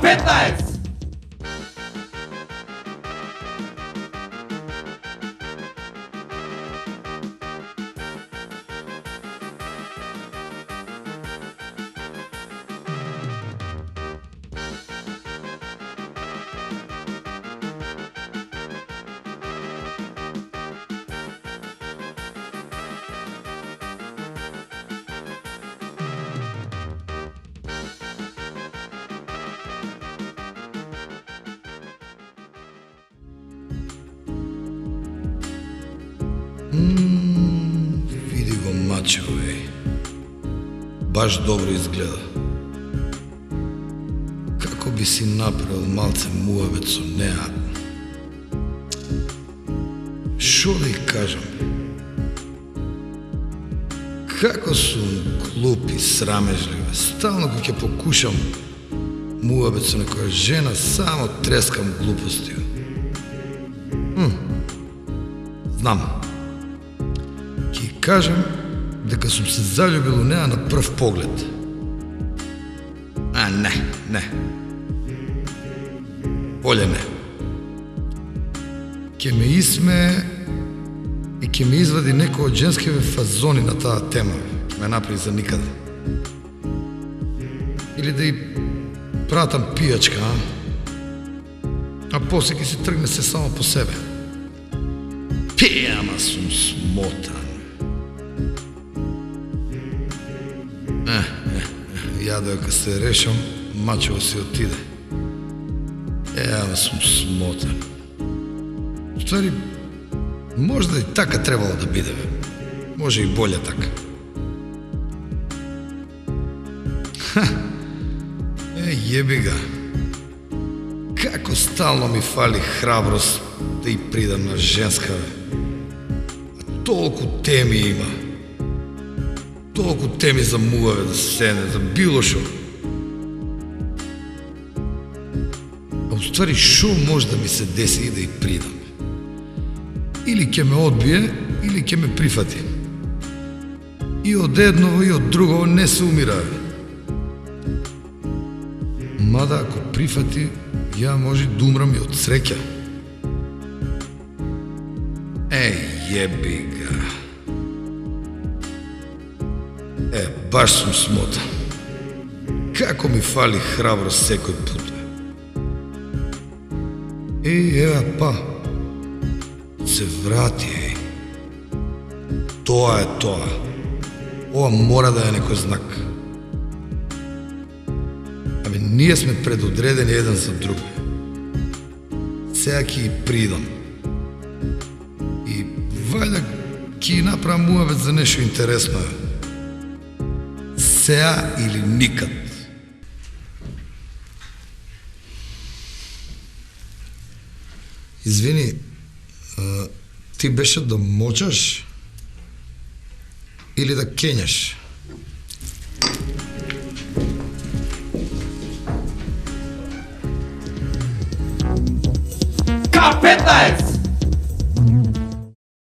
K15! Види го мачо, баш добро изгледа. Како би си направил малце муабет со неа? Шо да ја кажам? Како сум глуп и срамежлив, стално кога ќе покушам муабет со некоја жена, само трескам глупости. Знам. Ќе кажам дека сум се заљубил у неа на прв поглед. Не. Боле не. Ќе ме исме и ќе ме извади некој од женскиве фазони на таа тема. Ќе ме направи за никаде. Или да ја пратам пијачка, а после ќе се тргне се само по себе. Ама сум смотан. Ја дека се решам, мачево си отиде. Ама сум смотан. Ствари, можда и така требало да биде. Може и боле така. Јеби га. Како стално ми фали храброст да и придам на женска, толку теми има. Толку теми за муаве да седне, за било шо. А уствари шо може да ми се деси и да и придам? Или ќе ме одбие, или ќе ме прифати. И од едново и од друго не се умира. Мада ако прифати, ја може да умрам и од среќа. Јеби га. Баш сум смотан. Како ми фали храброст секој пут. Ева па. Се врати, Тоа е тоа. Ова мора да е некој знак. Ние сме предодредени еден за друг. Сега ќе и придам. И вајда ќе направам муабет за нешто интересно. Сега или никад. Извини, ти беше да мочаш или да кењаш? K15!